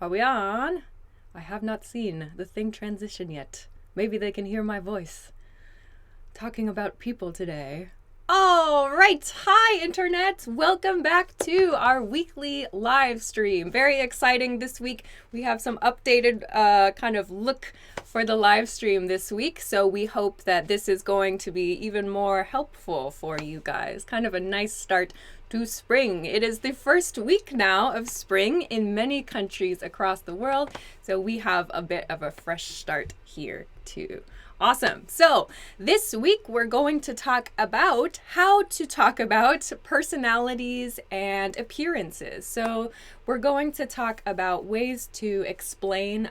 Are we on? I have not seen the thing transition yet. Maybe they can hear my voice. Talking about people today. All right. Hi, Internet. Welcome back to our weekly live stream. Very exciting this week. We have some updated kind of look for the live stream this week. So we hope that this is going to be even more helpful for you guys. Kind of a nice start to spring. It is the first week now of spring in many countries across the world. So we have a bit of a fresh start here too. Awesome. So this week we're going to talk about how to talk about personalities and appearances. So we're going to talk about ways to explain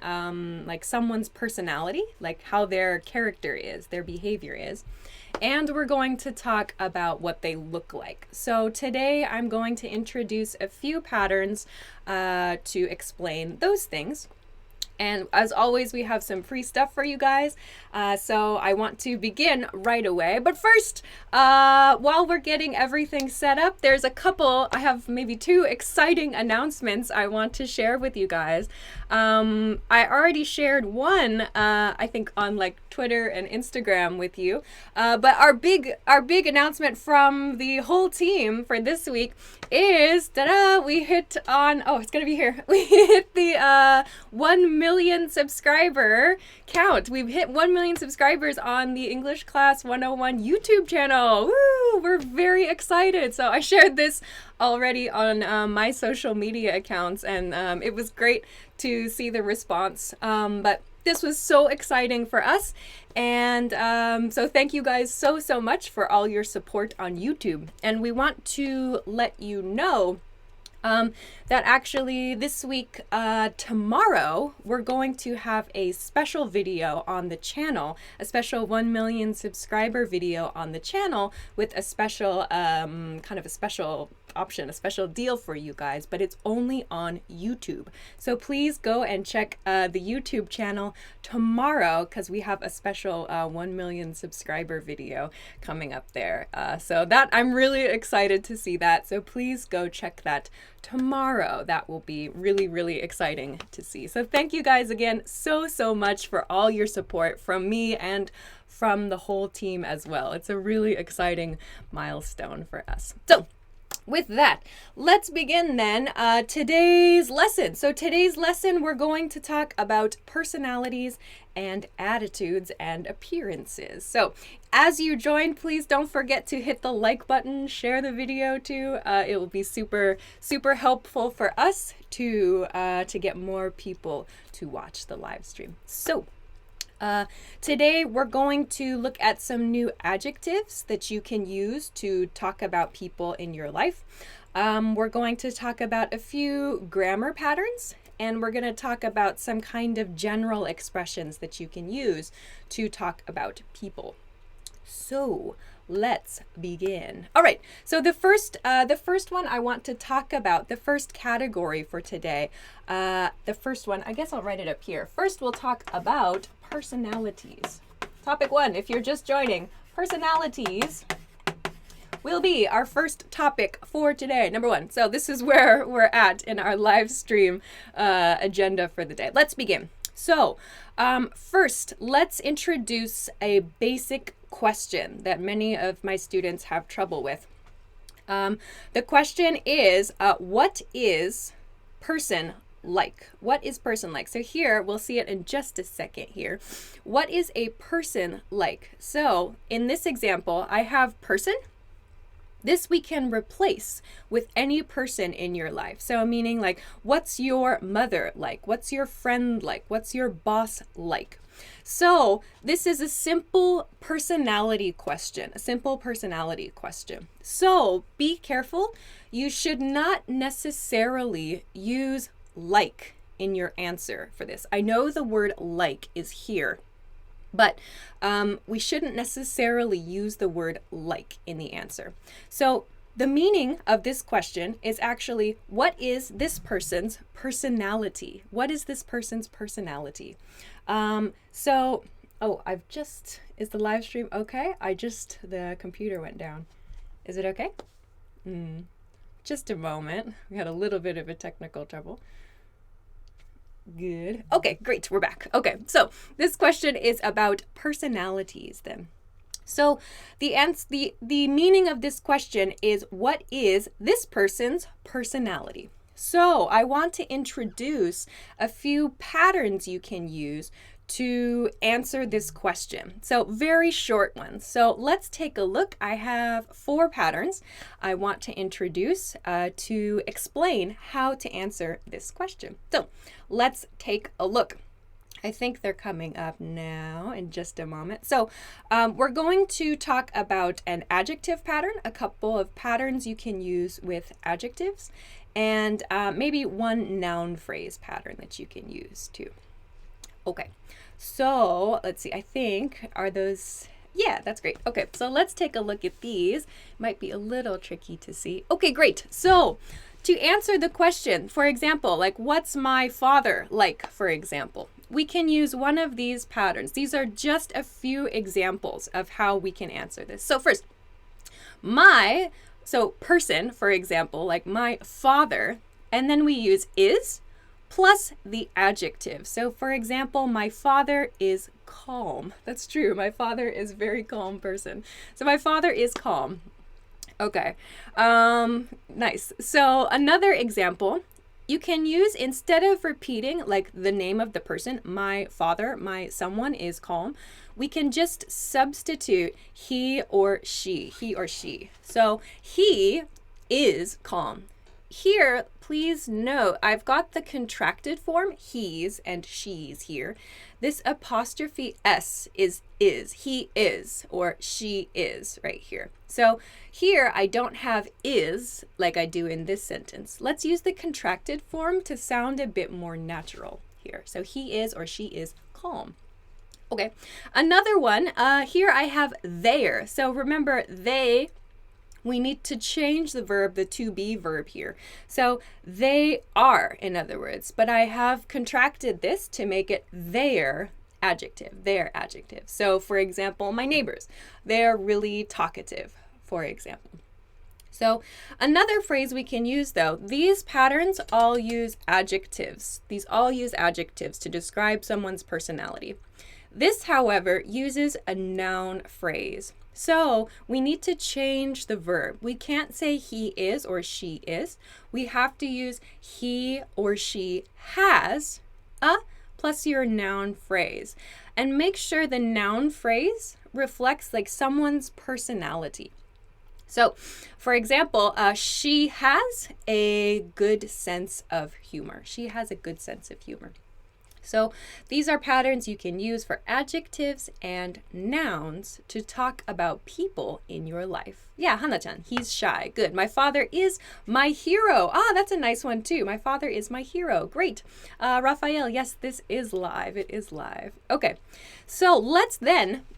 like someone's personality, like how their character is, their behavior is. And we're going to talk about what they look like. So today I'm going to introduce a few patterns to explain those things. And as always, we have some free stuff for you guys. So I want to begin right away. But first, while we're getting everything set up, there's a couple, I have maybe two exciting announcements I want to share with you guys. I already shared one, I think on like Twitter and Instagram with you. But our big announcement from the whole team for this week is, we hit on, it's going to be here. We hit the 1 million subscriber count. We've hit 1 million subscribers on the English Class 101 YouTube channel. Woo! We're very excited. So I shared this already on my social media accounts, and it was great to see the response. But this was so exciting for us. And so thank you guys so much for all your support on YouTube. And we want to let you know that actually this week, tomorrow, we're going to have a special video on the channel, a special 1 million subscriber video on the channel with a special, kind of a special option, a special deal for you guys, but it's only on YouTube. So please go and check the YouTube channel tomorrow, because we have a special 1 million subscriber video coming up there. So that I'm really excited to see that. So please go check that tomorrow. That will be really exciting to see. So thank you guys again so much for all your support from me and from the whole team as well. It's a really exciting milestone for us. So with that, let's begin then today's lesson. So today's lesson, we're going to talk about personalities and attitudes and appearances. So as you join, please don't forget to hit the like button, share the video too. It will be super helpful for us to get more people to watch the live stream. So today we're going to look at some new adjectives that you can use to talk about people in your life. We're going to talk about a few grammar patterns, and we're going to talk about some kind of general expressions that you can use to talk about people. So let's begin. All right, so the first one I want to talk about, the first category for today, the first one, I guess I'll write it up here. First, we'll talk about personalities. Topic 1, if you're just joining, personalities will be our first topic for today, number 1. So this is where we're at in our live stream agenda for the day. Let's begin. So first, let's introduce a basic question that many of my students have trouble with. The question is, what is person like? What is person like? So here, we'll see it in just a second here. What is a person like? So in this example, I have person. This we can replace with any person in your life. So meaning like, what's your mother like? What's your friend like? What's your boss like? So this is a simple personality question, So be careful. You should not necessarily use like in your answer for this. I know the word like is here, but we shouldn't necessarily use the word like in the answer. So the meaning of this question is actually, what is this person's personality? What is this person's personality? Is the live stream okay? The computer went down. Is it okay? Just a moment. We had a little bit of a technical trouble. Good. Okay, great. We're back. Okay, so this question is about personalities then. So the meaning of this question is, what is this person's personality? So I want to introduce a few patterns you can use to answer this question. So very short ones. So let's take a look. I have 4 patterns I want to introduce to explain how to answer this question. So let's take a look. I think they're coming up now in just a moment. So we're going to talk about an adjective pattern, a couple of patterns you can use with adjectives, and maybe one noun phrase pattern that you can use too. Okay, so let's see. I think, are those... Yeah, that's great. Okay, so let's take a look at these. Might be a little tricky to see. Okay, great. So to answer the question, for example, like, what's my father like, for example? We can use one of these patterns. These are just a few examples of how we can answer this. So first, person, for example, like my father, and then we use is plus the adjective. So for example, my father is calm. That's true. My father is a very calm person. So my father is calm. Okay, nice. So another example, you can use, instead of repeating like the name of the person, my father, my someone is calm, we can just substitute he or she. So he is calm. Here, please note, I've got the contracted form, he's and she's here. This apostrophe S is. He is or she is right here. So here I don't have is like I do in this sentence. Let's use the contracted form to sound a bit more natural here. So he is or she is calm. Okay, another one, here I have their. So remember, they, we need to change the verb, the to be verb here. So they are, in other words, but I have contracted this to make it their adjective. So for example, my neighbors, they're really talkative, for example. So another phrase we can use though, these patterns all use adjectives. These all use adjectives to describe someone's personality. This, however, uses a noun phrase. So we need to change the verb. We can't say he is or she is. We have to use he or she has a plus your noun phrase. And make sure the noun phrase reflects like someone's personality. So, for example, she has a good sense of humor. She has a good sense of humor. So these are patterns you can use for adjectives and nouns to talk about people in your life. Yeah, Hana-chan, he's shy. Good. My father is my hero. Ah, that's a nice one too. My father is my hero. Great. Raphael, yes, this is live. It is live. Okay, so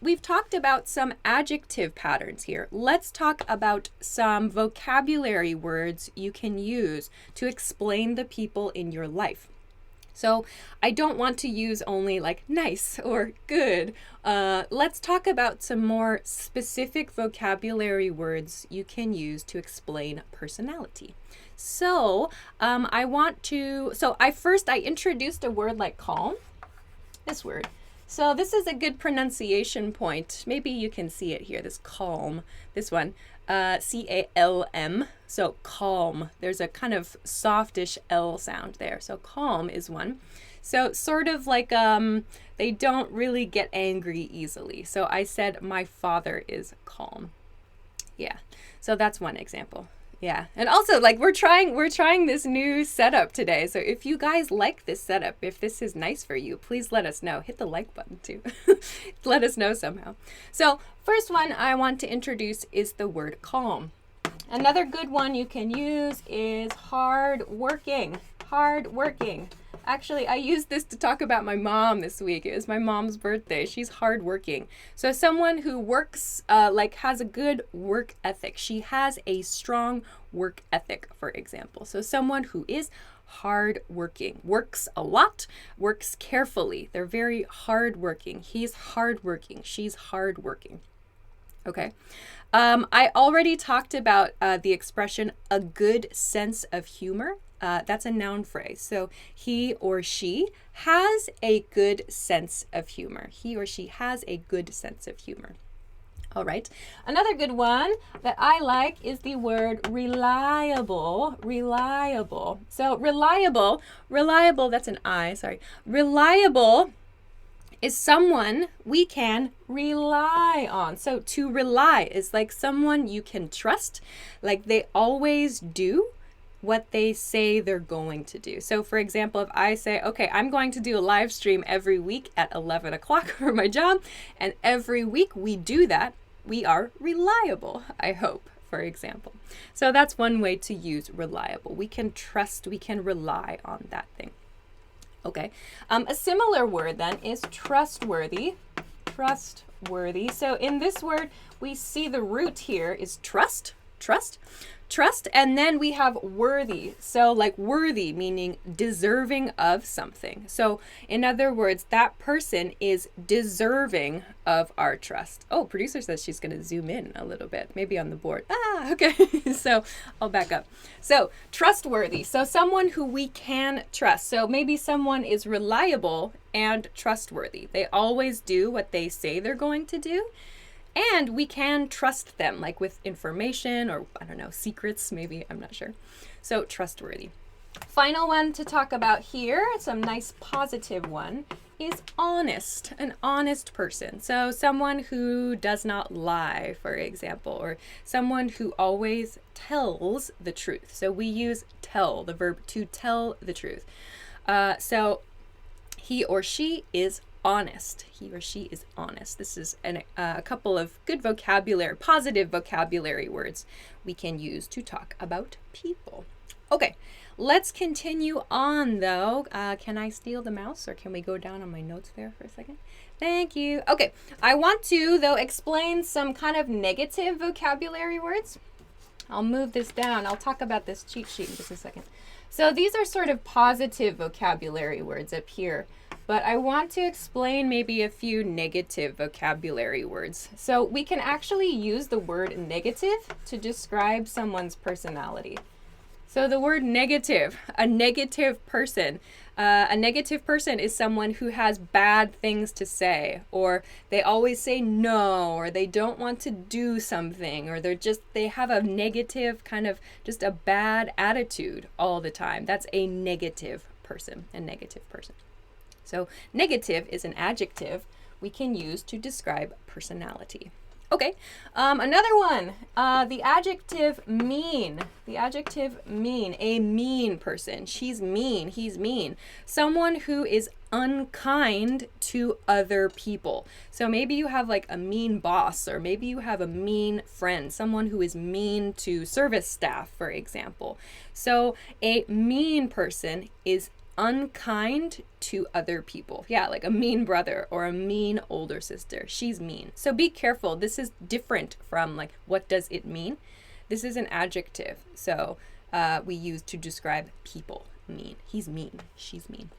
we've talked about some adjective patterns here. Let's talk about some vocabulary words you can use to explain the people in your life. So I don't want to use only like nice or good. Let's talk about some more specific vocabulary words you can use to explain personality. So I introduced a word like calm, this word. So this is a good pronunciation point. Maybe you can see it here, this calm, this one. C-A-L-M, so calm. There's a kind of softish L sound there. So calm is one. So sort of like they don't really get angry easily. So I said my father is calm. Yeah, so that's one example. Yeah, and also like we're trying this new setup today. So if you guys like this setup, if this is nice for you, please let us know. Hit the like button too. Let us know somehow. So first one I want to introduce is the word calm. Another good one you can use is hardworking. Hardworking. Actually, I used this to talk about my mom this week. It was my mom's birthday. She's hardworking. So someone who works, has a good work ethic. She has a strong work ethic, for example. So someone who is hardworking, works a lot, works carefully. They're very hardworking. He's hardworking. She's hardworking. Okay. I already talked about the expression a good sense of humor. That's a noun phrase. So he or she has a good sense of humor. He or she has a good sense of humor. All right. Another good one that I like is the word reliable. Reliable. So reliable, that's an I, sorry. Reliable is someone we can rely on. So to rely is like someone you can trust, like they always do what they say they're going to do. So for example, if I say, okay, I'm going to do a live stream every week at 11 o'clock for my job, and every week we do that, we are reliable, I hope, for example. So that's one way to use reliable. We can trust, we can rely on that thing. Okay. A similar word then is trustworthy. Trustworthy. So in this word, we see the root here is trust, and then we have worthy. So like worthy meaning deserving of something. So in other words, that person is deserving of our trust. Oh, producer says she's going to zoom in a little bit, maybe on the board. Okay. So I'll back up. So trustworthy. So someone who we can trust. So maybe someone is reliable and trustworthy. They always do what they say they're going to do. And we can trust them, like with information or, I don't know, secrets, maybe, I'm not sure. So trustworthy. Final one to talk about here, some nice positive one, is honest, an honest person. So someone who does not lie, for example, or someone who always tells the truth. So we use tell, the verb to tell the truth. So he or she is honest. He or she is honest. This is a couple of good vocabulary, positive vocabulary words we can use to talk about people. Okay, let's continue on though. Can I steal the mouse, or can we go down on my notes there for a second? Thank you. Okay, I want to though explain some kind of negative vocabulary words. I'll move this down. I'll talk about this cheat sheet in just a second. So these are sort of positive vocabulary words up here, but I want to explain maybe a few negative vocabulary words. So we can actually use the word negative to describe someone's personality. So the word negative, a negative person. A negative person is someone who has bad things to say, or they always say no, or they don't want to do something, or they have a negative kind of just a bad attitude all the time. That's a negative person, a negative person. So negative is an adjective we can use to describe personality. Okay, another one, the adjective mean. The adjective mean, a mean person. She's mean, he's mean. Someone who is unkind to other people. So maybe you have like a mean boss, or maybe you have a mean friend, someone who is mean to service staff, for example. So a mean person is unkind to other people. Yeah, like a mean brother or a mean older sister. She's mean. So be careful. This is different from like, what does it mean? This is an adjective. So we use to describe people. Mean. He's mean. She's mean.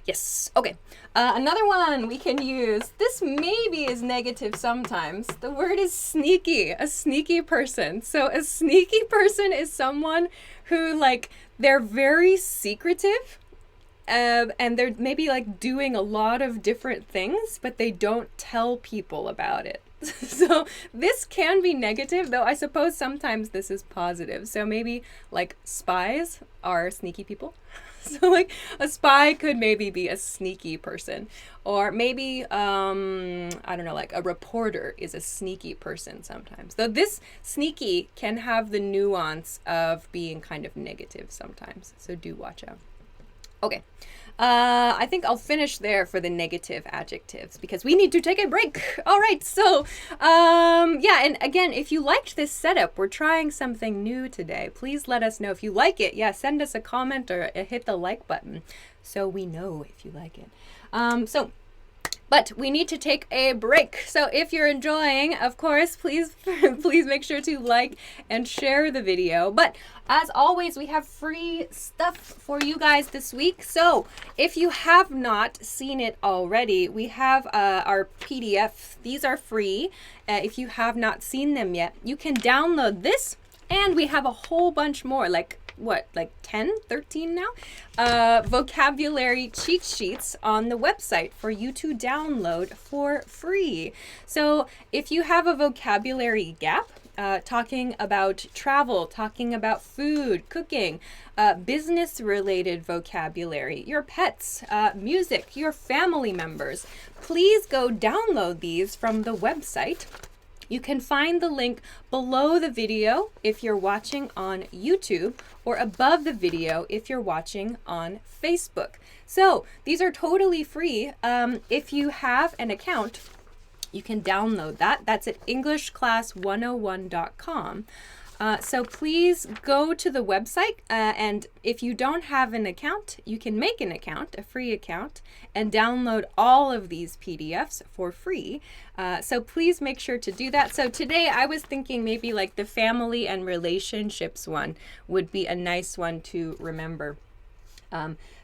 Yes. Okay. Another one we can use. This maybe is negative sometimes. The word is sneaky. A sneaky person. So a sneaky person is someone who like, they're very secretive, and they're maybe like doing a lot of different things, but they don't tell people about it. So this can be negative, though I suppose sometimes this is positive. So maybe like spies are sneaky people. So like a spy could maybe be a sneaky person, or maybe, I don't know, like a reporter is a sneaky person sometimes. Though this sneaky can have the nuance of being kind of negative sometimes. So do watch out. Okay. I think I'll finish there for the negative adjectives because we need to take a break. All right. So, yeah. And again, if you liked this setup, we're trying something new today. Please let us know if you like it. Yeah. Send us a comment or hit the like button so we know if you like it. But we need to take a break. So if you're enjoying, of course, please make sure to like and share the video. But as always, we have free stuff for you guys this week. So if you have not seen it already, we have our PDF. These are free. If you have not seen them yet, you can download this. And we have a whole bunch more, like like 10, 13 now, vocabulary cheat sheets on the website for you to download for free. So if you have a vocabulary gap, talking about travel, talking about food, cooking, business-related vocabulary, your pets, music, your family members, please go download these from the website. You can find the link below the video if you're watching on YouTube, or above the video if you're watching on Facebook. So these are totally free. If you have an account, you can download that. That's at EnglishClass101.com. So please go to the website, and if you don't have an account, you can make an account, a free account, and download all of these PDFs for free. So please make sure to do that. So today I was thinking maybe like the family and relationships one would be a nice one to remember.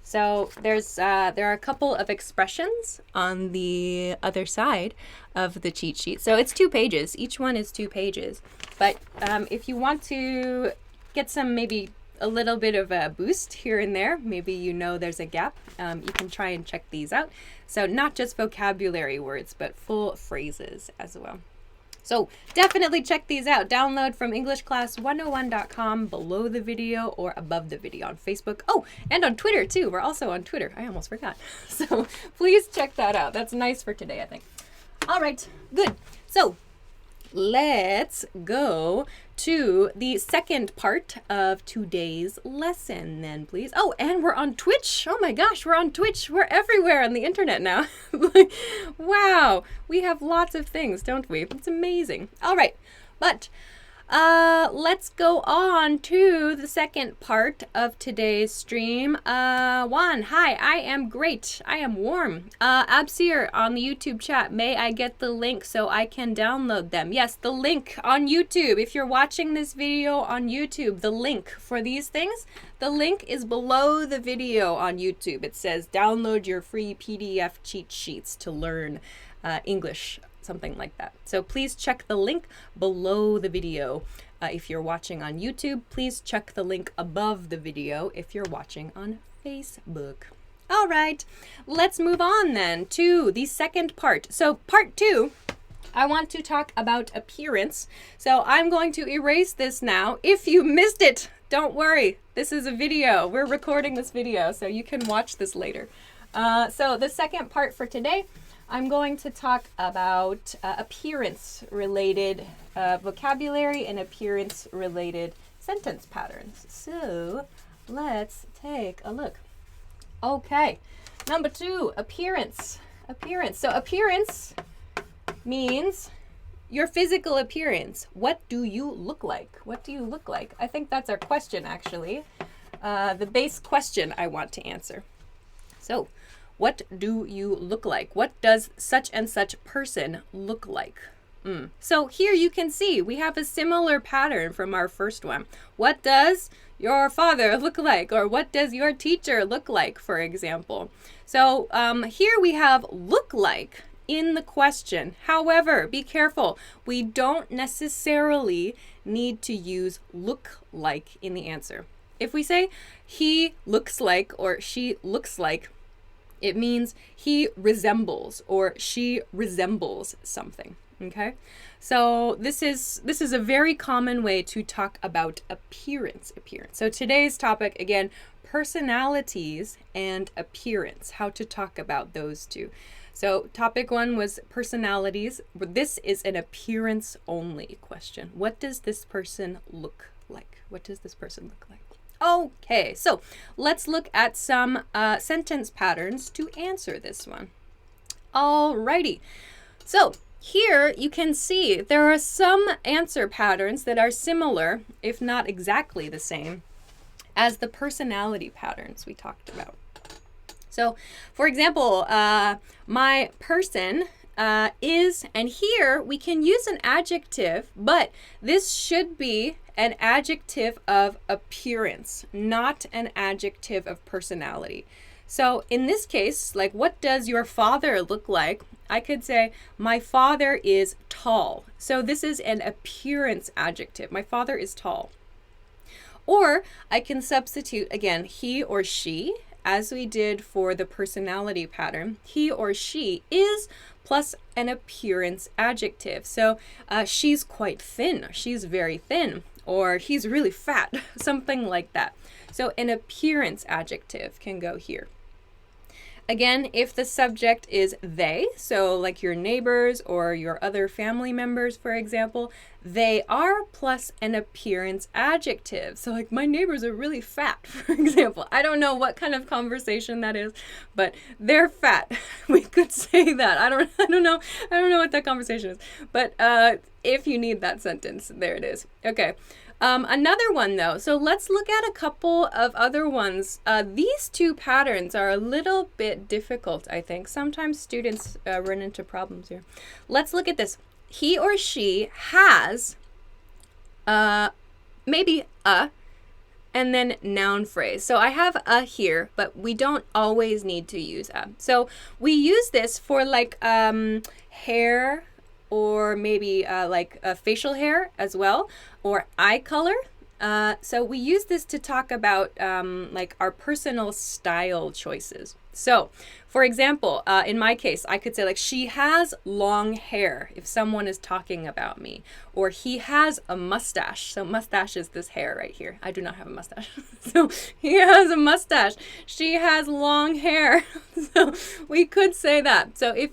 So there are a couple of expressions on the other side of the cheat sheet. So it's 2 pages. Each one is 2 pages. But if you want to get some, maybe a little bit of a boost here and there, maybe you know there's a gap, you can try and check these out. So not just vocabulary words, but full phrases as well. So definitely check these out. Download from EnglishClass101.com below the video or above the video on Facebook. Oh, and on Twitter too. We're also on Twitter. I almost forgot. So please check that out. That's nice for today, I think. All right, good. So let's go to the second part of today's lesson then, please. Oh, and we're on Twitch. Oh my gosh, we're on Twitch. We're everywhere on the internet now. Wow, we have lots of things, don't we? It's amazing. All right, but let's go on to the second part of today's stream. Juan, hi, I am great. I am warm. Absir on the YouTube chat, may I get the link so I can download them? Yes, the link on YouTube. If you're watching this video on YouTube, the link for these things, the link is below the video on YouTube. It says download your free PDF cheat sheets to learn English, something like that. So please check the link below the video. If you're watching on YouTube, please check the link above the video if you're watching on Facebook. All right, let's move on then to the second part. So part 2, I want to talk about appearance. So I'm going to erase this now. If you missed it, don't worry. This is a video. We're recording this video, so you can watch this later. So the second part for today, I'm going to talk about appearance-related vocabulary and appearance-related sentence patterns. So let's take a look. Okay, number 2, appearance. Appearance. So appearance means your physical appearance. What do you look like? What do you look like? I think that's our question, actually. The base question I want to answer. So, what do you look like? What does such and such person look like? So here you can see we have a similar pattern from our first one. What does your father look like? Or what does your teacher look like, for example? So here we have look like in the question. However, be careful. We don't necessarily need to use look like in the answer. If we say he looks like or she looks like, it means he resembles or she resembles something, okay? So this is a very common way to talk about appearance. So today's topic, again, personalities and appearance, how to talk about those two. So topic 1 was personalities. This is an appearance only question. What does this person look like? What does this person look like? Okay, so let's look at some sentence patterns to answer this one. Alrighty, so here you can see there are some answer patterns that are similar, if not exactly the same, as the personality patterns we talked about. So, for example, my person is, and here we can use an adjective, but this should be an adjective of appearance, not an adjective of personality. So in this case, like, what does your father look like? I could say, my father is tall. So this is an appearance adjective. My father is tall. Or I can substitute, again, he or she, as we did for the personality pattern. He or she is plus an appearance adjective. So she's quite thin, she's very thin, or he's really fat, something like that. So an appearance adjective can go here. Again, if the subject is they, so like your neighbors or your other family members, for example, they are plus an appearance adjective. So like my neighbors are really fat, for example. I don't know what kind of conversation that is, but they're fat. We could say that. I don't know what that conversation is. But if you need that sentence, there it is. Okay. Another one though, so let's look at a couple of other ones. These two patterns are a little bit difficult, I think. Sometimes students run into problems here. Let's look at this. He or she has maybe a, and then noun phrase. So I have a here, but we don't always need to use a. So we use this for like hair, or maybe like facial hair as well, or eye color. So we use this to talk about like our personal style choices. So for example, in my case, I could say like, she has long hair if someone is talking about me, or he has a mustache. So mustache is this hair right here. I do not have a mustache. So he has a mustache. She has long hair. So we could say that. So if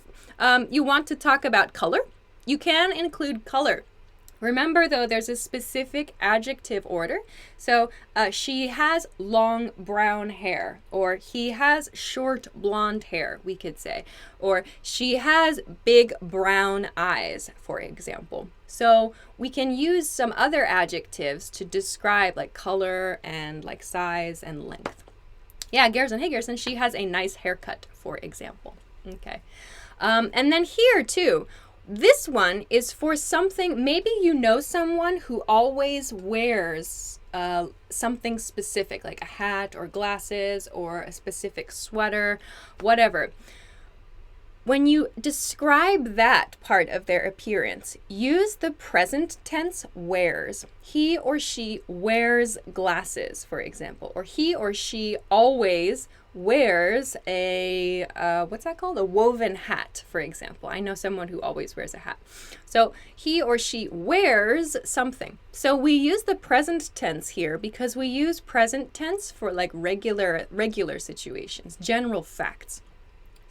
you want to talk about color, you can include color. Remember though, there's a specific adjective order. So she has long brown hair, or he has short blonde hair, we could say, or she has big brown eyes, for example. So we can use some other adjectives to describe like color and like size and length. Yeah, Garrison, hey Garrison, she has a nice haircut, for example. Okay. And then here too, this one is for something, maybe you know someone who always wears something specific, like a hat or glasses or a specific sweater, whatever. When you describe that part of their appearance, use the present tense wears. He or she wears glasses, for example, or he or she always wears a, what's that called? A woven hat, for example. I know someone who always wears a hat. So he or she wears something. So we use the present tense here because we use present tense for like regular situations, general facts.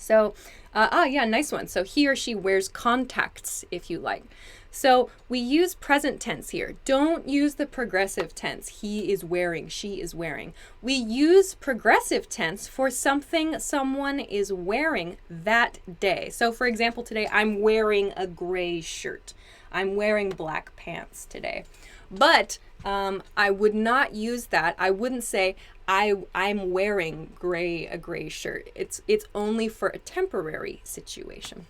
So, yeah, nice one. So he or she wears contacts, if you like. So we use present tense here. Don't use the progressive tense. He is wearing, she is wearing. We use progressive tense for something someone is wearing that day. So for example, today I'm wearing a gray shirt. I'm wearing black pants today. But I would not use that. I wouldn't say I'm wearing a gray shirt. It's only for a temporary situation.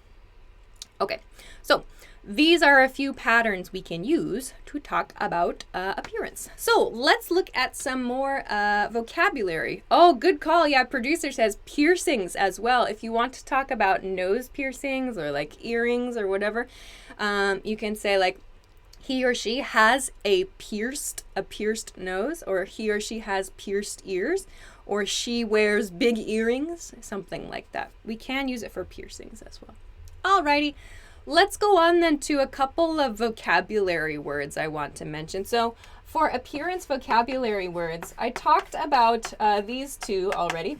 Okay, so these are a few patterns we can use to talk about appearance. So let's look at some more vocabulary. Oh, good call. Yeah, producer says piercings as well. If you want to talk about nose piercings or like earrings or whatever, you can say like, he or she has a pierced nose, or he or she has pierced ears, or she wears big earrings, something like that. We can use it for piercings as well. Alrighty, let's go on then to a couple of vocabulary words I want to mention. So for appearance vocabulary words, I talked about these two already,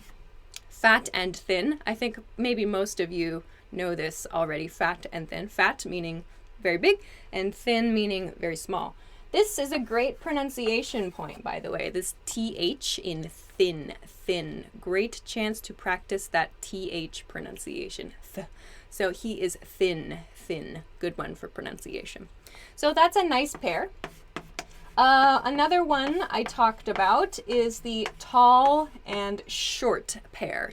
fat and thin. I think maybe most of you know this already, fat and thin. Fat meaning very big, and thin meaning very small. This is a great pronunciation point, by the way, this TH in thin. Great chance to practice that TH pronunciation. So he is thin. Good one for pronunciation. So that's a nice pair. Another one I talked about is the tall and short pair.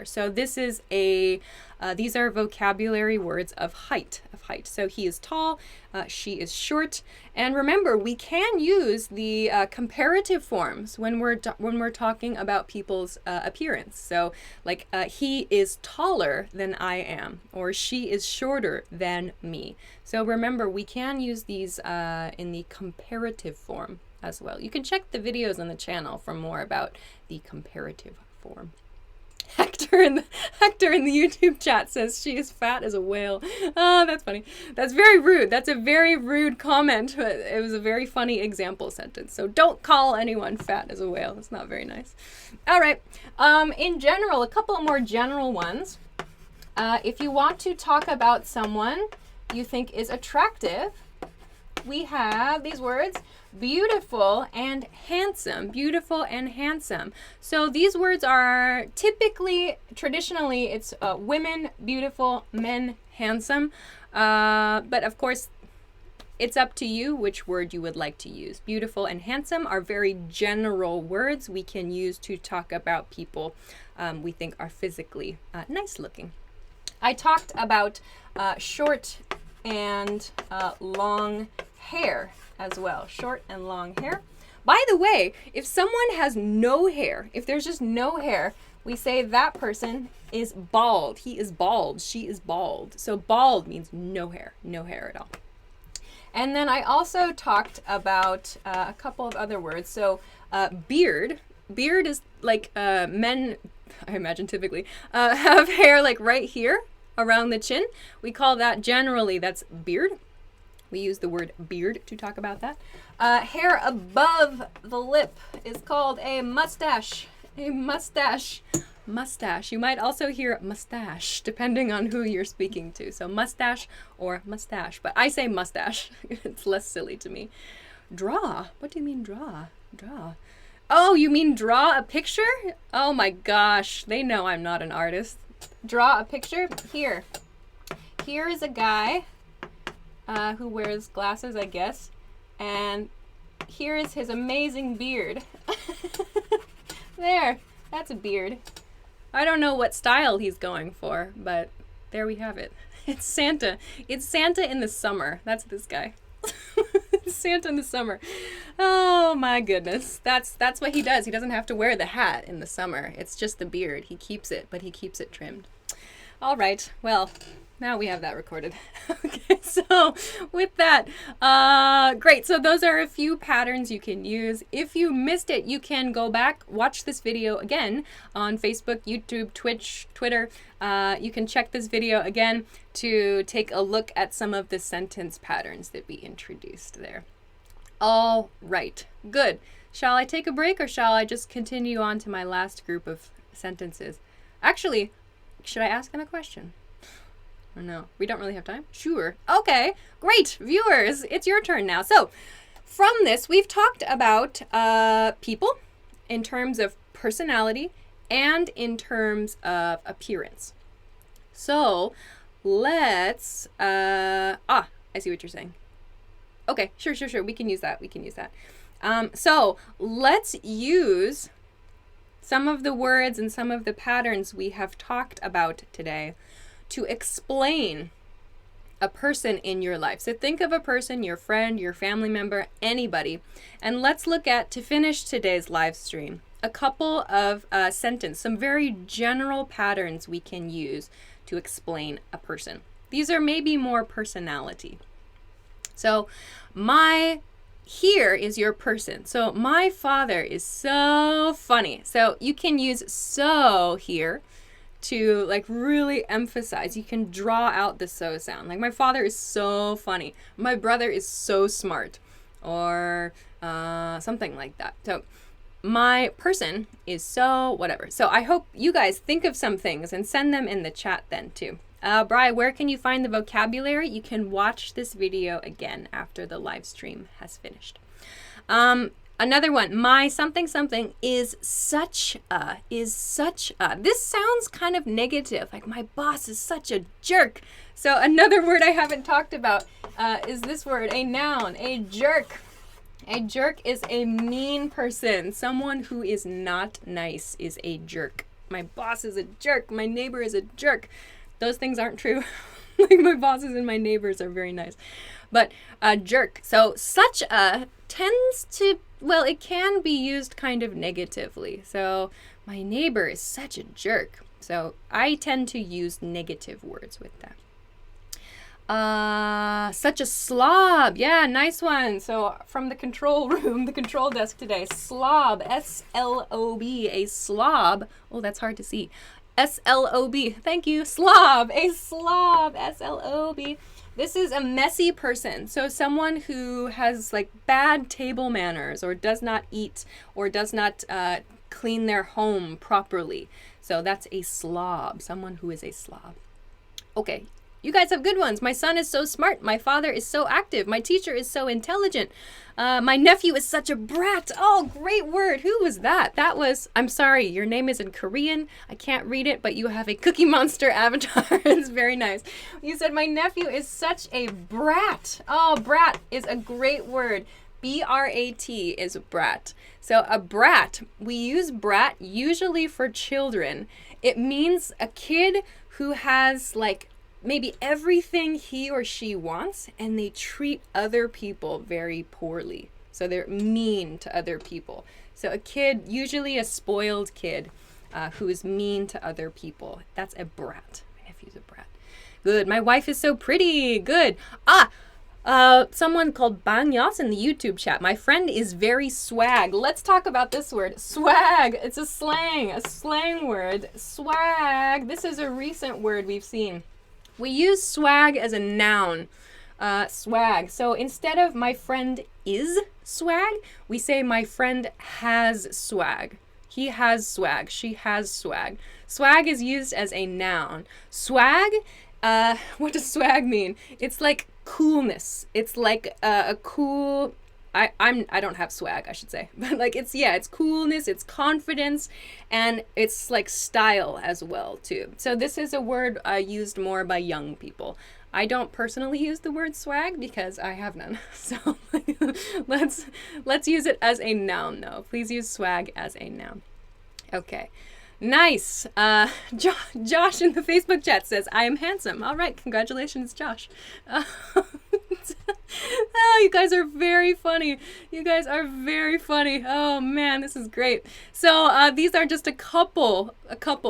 So this is these are vocabulary words of height. So he is tall, she is short. And remember, we can use the comparative forms when we're talking about people's appearance. So like he is taller than I am, or she is shorter than me. So remember, we can use these in the comparative form. as well. You can check the videos on the channel for more about the comparative form. Hector in the YouTube chat says she is fat as a whale. Oh, that's funny. That's very rude. That's a very rude comment, but it was a very funny example sentence. So don't call anyone fat as a whale. It's not very nice. All right. In general, a couple more general ones. If you want to talk about someone you think is attractive, we have these words: beautiful and handsome. Beautiful and handsome. So these words are traditionally, it's women beautiful, men handsome. But of course, it's up to you which word you would like to use. Beautiful and handsome are very general words we can use to talk about people we think are physically nice looking. I talked about short and long hair as well. Short and long hair. By the way, if someone has no hair, if there's just no hair, we say that person is bald. He is bald. She is bald. So bald means no hair at all. And then I also talked about a couple of other words. So beard. Beard is like men, I imagine typically, have hair like right here around the chin. We call that generally, that's beard. We use the word beard to talk about that. Hair above the lip is called a mustache. A mustache. Mustache. You might also hear mustache depending on who you're speaking to. So mustache or mustache. But I say mustache. It's less silly to me. Draw. What do you mean draw? Draw. Oh, you mean draw a picture? Oh my gosh. They know I'm not an artist. Draw a picture. Here. Here is a guy who wears glasses, I guess. And here is his amazing beard. There. That's a beard. I don't know what style he's going for, but there we have it. It's Santa. It's Santa in the summer. That's this guy. Santa in the summer. Oh my goodness. That's what he does. He doesn't have to wear the hat in the summer. It's just the beard. He keeps it, but he keeps it trimmed. All right. Well, now we have that recorded. Okay, so with that, great. So those are a few patterns you can use. If you missed it, you can go back, watch this video again on Facebook, YouTube, Twitch, Twitter. You can check this video again to take a look at some of the sentence patterns that we introduced there. All right, good. Shall I take a break or shall I just continue on to my last group of sentences? Actually, should I ask them a question? Or no? We don't really have time? Sure. Okay, great. Viewers, it's your turn now. So from this, we've talked about people in terms of personality and in terms of appearance. So let's, I see what you're saying. Okay, sure. We can use that. So let's use some of the words and some of the patterns we have talked about today to explain a person in your life. So think of a person, your friend, your family member, anybody, and let's look at, to finish today's live stream, a couple of sentences, some very general patterns we can use to explain a person. These are maybe more personality. So here is your person. So my father is so funny. So you can use so here to like really emphasize. You can draw out the so sound. Like my father is so funny. My brother is so smart, or something like that. So my person is so whatever. So I hope you guys think of some things and send them in the chat then too. Bri, where can you find the vocabulary? You can watch this video again after the live stream has finished. Another one, my something is such a. This sounds kind of negative, like my boss is such a jerk. So another word I haven't talked about is this word, a noun, a jerk. A jerk is a mean person. Someone who is not nice is a jerk. My boss is a jerk. My neighbor is a jerk. Those things aren't true. Like my bosses and my neighbors are very nice. But a jerk. So such a tends to, well, it can be used kind of negatively. So my neighbor is such a jerk. So I tend to use negative words with that. Such a slob. Yeah, nice one. So from the control room, the control desk today, slob, S-L-O-B, a slob. Oh, that's hard to see. S-L-O-B. Thank you. Slob, a slob, S-L-O-B. This is a messy person. So someone who has like bad table manners or does not eat or does not clean their home properly. So that's a slob, someone who is a slob. Okay. You guys have good ones. My son is so smart. My father is so active. My teacher is so intelligent. My nephew is such a brat. Oh, great word. Who was that? That was, I'm sorry, your name is in Korean. I can't read it, but you have a Cookie Monster avatar. It's very nice. You said my nephew is such a brat. Oh, brat is a great word. B-R-A-T is brat. So a brat, we use brat usually for children. It means a kid who has like maybe everything he or she wants, and they treat other people very poorly. So they're mean to other people. So a kid, usually a spoiled kid, who is mean to other people. That's a brat. My nephew's a brat. Good. My wife is so pretty. Good. Someone called Bang Yas in the YouTube chat. My friend is very swag. Let's talk about this word. Swag. It's a slang word. Swag. This is a recent word we've seen. We use swag as a noun. Swag. So instead of my friend is swag, we say my friend has swag. He has swag. She has swag. Swag is used as a noun. Swag, what does swag mean? It's like coolness. It's like a cool... I don't have swag, I should say, but like it's coolness, it's confidence, and it's like style as well too. So this is a word used more by young people. I don't personally use the word swag because I have none. So let's use it as a noun though. Please use swag as a noun. Okay. Nice. Josh in the Facebook chat says, I am handsome. All right. Congratulations, Josh. Oh, you guys are very funny. You guys are very funny. Oh man, this is great. So these are just a couple.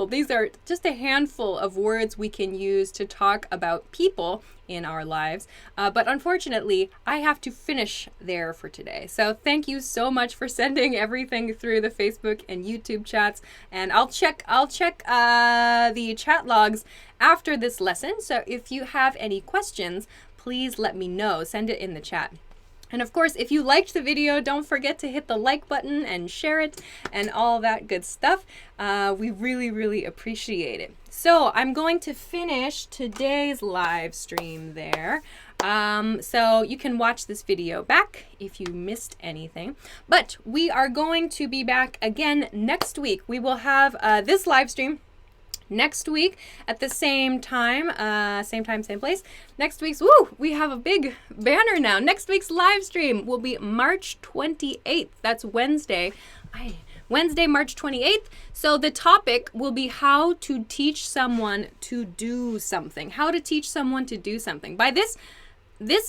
These are just a handful of words we can use to talk about people in our lives. But unfortunately, I have to finish there for today. So thank you so much for sending everything through the Facebook and YouTube chats. And I'll check the chat logs after this lesson. So if you have any questions, please let me know. Send it in the chat. And of course, if you liked the video, don't forget to hit the like button and share it and all that good stuff. We really, really appreciate it. So I'm going to finish today's live stream there. So you can watch this video back if you missed anything. But we are going to be back again next week. We will have this live stream next week at the same time, same place. Next week's, we have a big banner now. Next week's live stream will be March 28th. That's Wednesday. Wednesday, March 28th. So the topic will be how to teach someone to do something. How to teach someone to do something. By this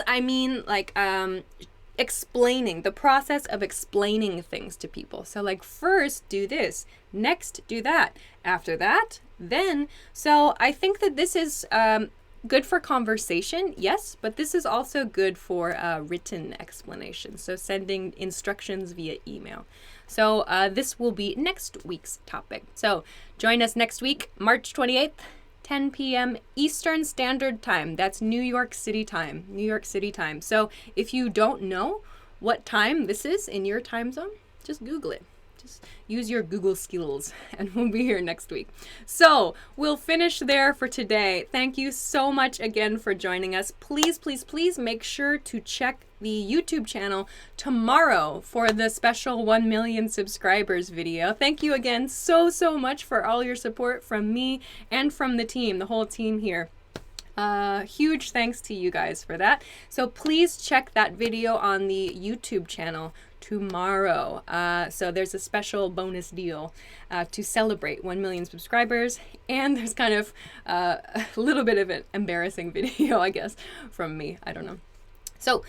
I mean like explaining, the process of explaining things to people. So like first do this, next do that, after that, then. So I think that this is good for conversation, yes, but this is also good for written explanation. So sending instructions via email. So this will be next week's topic. So join us next week, March 28th, 10 p.m. Eastern Standard Time. That's New York City time. New York City time. So if you don't know what time this is in your time zone, just Google it. Just use your Google skills and we'll be here next week. So we'll finish there for today. Thank you so much again for joining us. Please, please, please make sure to check the YouTube channel tomorrow for the special 1 million subscribers video. Thank you again so much for all your support from me and from the team, the whole team here. Huge thanks to you guys for that. So please check that video on the YouTube channel tomorrow. So there's a special bonus deal to celebrate 1 million subscribers, and there's kind of a little bit of an embarrassing video, I guess, from me. I don't know. So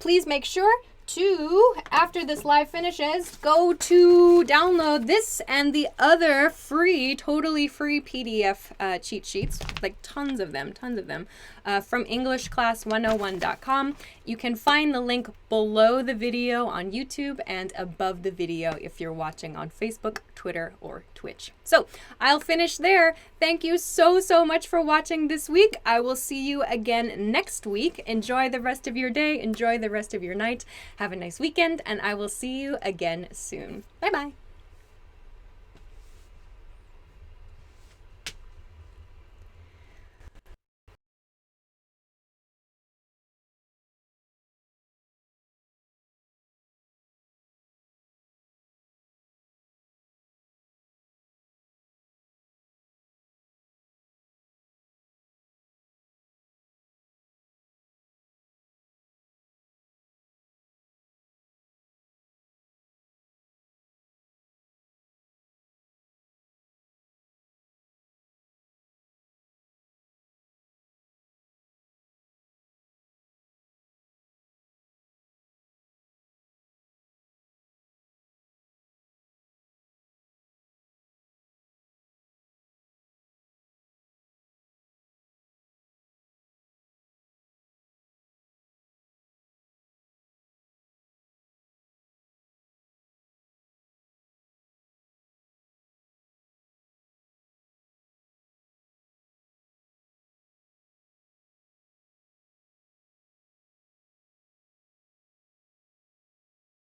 please make sure to, after this live finishes, go to download this and the other free, totally free PDF cheat sheets, like tons of them, from EnglishClass101.com. You can find the link below the video on YouTube and above the video if you're watching on Facebook, Twitter, or Twitch. So I'll finish there. Thank you so much for watching this week. I will see you again next week. Enjoy the rest of your day. Enjoy the rest of your night. Have a nice weekend, and I will see you again soon. Bye-bye.